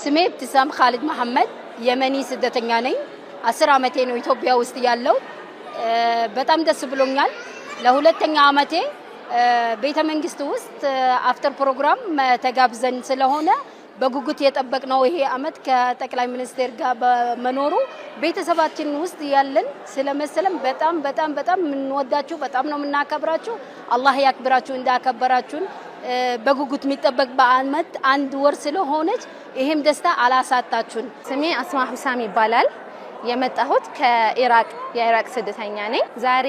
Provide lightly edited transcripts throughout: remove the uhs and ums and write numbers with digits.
ስሜ ኢብቲሳም ኻሊድ መሐመድ የመኒ ስደተኛ ነኝ 10 አመቴ ነው ኢትዮጵያ ውስጥ ያለው በጣም ደስ ብሎኛል ለሁለተኛ አመቴ ቤተ መንግስት ውስጥ አፍተር ፕሮግራም ተጋብዘን ስለሆነ በጉጉት የጠበቅነው ይሄ አመት ከጠቅላይ ሚኒስትር ጋር በመኖሩ ቤተሰባችን ውስጥ ያለን ስለመሰለም በጣም እንወዳችሁ በጣም ነው እናከብራችሁ አላህ ያክብራችሁ እንዳከበራችሁን በጉጉት የሚጠበቅ በአመት አንድ ወር ስለሆነች ይሄም ደስታ አላሳጣችሁን ስሜ አስማ ሁሳም ይባላል የመጣሁት ከኢራቅ የኢራቅ ስደተኛ ነኝ ዛሬ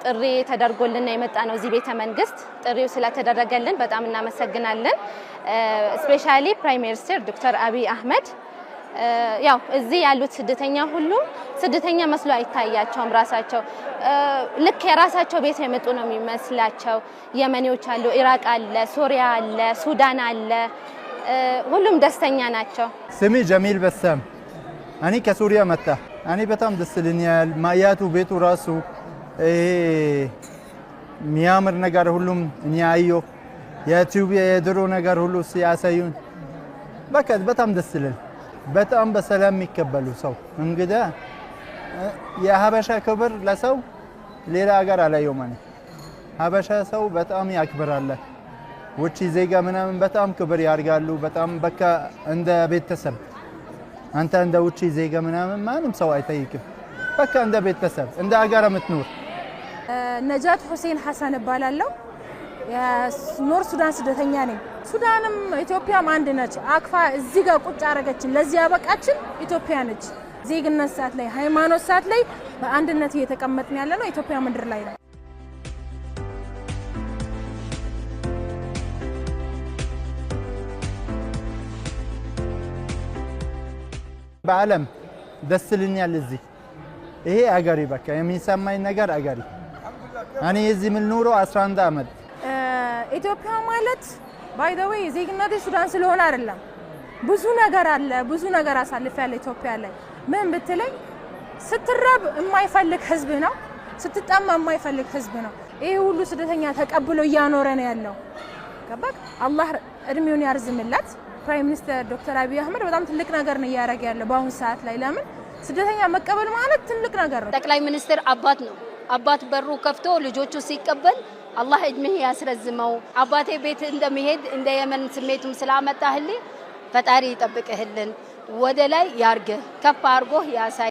ጥሪ ተደርጎልን የመጣ ነው እዚህ ቤተ መንግስት ጥሪው ስለተደረገልን በጣም እናመሰግናለን ስፔሻሊ ፕራይም ሚኒስተር ዶክተር አብይ አህመድ ያው እዚህ ያሉት ስደተኛ ሁሉ ስደተኛ መስሎ አይታያቸውም ራሳቸው ልክ የራሳቸው ቤት የመጡ ነው የሚመስላቸው የመኒዎች አሉ ኢራቅ አለ ሶሪያ አለ ሱዳን አለ ሁሉም ደስተኛ ናቸው ስሜ ጀሚል በሰም እኔ ከሱሪያ መጣ እኔ በጣም ደስ ይለኛል ማያቱ ቤቱ ራሱ ሚያምር ነገር ሁሉም እኛ አየሁ የኢትዮጵያ የድሮ ነገር ሁሉ ሲያሳዩን በጣም ደስ ይላል በጣም በሰላም የሚቀበሉ ሰው እንግዳ የሀበሻ ክብር ለሰው ሌላ ሀገር አላየውም ማለት ሀበሻ ሰው በጣም ያክብራል ውጪ ዜጋ ምናምን በጣም ክብር ያርጋሉ በጣም በቃ እንደ ቤተሰብ አንተ እንደ ውጪ ዜጋ ምናምን ማንም ሰው አይጠይቅም በቃ እንደ ቤተሰብ እንደ ሀገር የምትኖር ነጃት ሁሴን ሐሰን እባላለሁ የኖር ሱዳን ስደተኛ ነኝ ሱዳንም ኢትዮጵያም አንድ ነች አክፋ እዚህ ጋር ቁጭ አረጋችን ለዚህ ያበቃችን ኢትዮጵያ ነች ዜግነት ሰዓት ላይ ሃይማኖት ሰዓት ላይ በአንድነት እየተቀመጥን ያለ ነው ኢትዮጵያ ምድር ላይ ነው በአለም ደስ ይለኛል እዚህ ይሄ አገሪ በቃ የሚሰማኝ ነገር አገሪ እኔ እዚህ ምን ኑሮ 11 አመት ኢትዮጵያ ማለት ባይ ዘ ዌይ ዜግነቴ ሱዳን ስለሆነ አይደለም ብዙ ነገር አለ ብዙ ነገር አሳልፍ ያለ ኢትዮጵያ ላይ ምን ብትለኝ ስትራብ የማይፈልግ ህዝብ ነው ስትጠማ የማይፈልግ ህዝብ ነው ይሄ ሁሉ ስደተኛ ተቀብሎ ያኖረ ነው ያለው ገባክ አላህ እድሜውን ያርዝምለት ፕራይም ሚኒስተር ዶክተር አብይ አህመድ በጣም ትልቅ ነገር ነው ያያረግ ያለው በአሁን ሰዓት ላይ ለምን ስደተኛ መቀበል ማለት ትልቅ ነገር ነው ጠቅላይ ሚኒስትር አባት ነው አባት በሩ ከፍቶ ልጆቹ ሲቀበል አላህ እድሜህ ያስረዝመው አባቴ ቤት እንደሚሄድ እንደ የመን ስሜቱም ስላመጣህልኝ ፈጣሪ ይጠብቅህልን ወደ ላይ ያርገህ ከፍ አርጎህ ያሳይ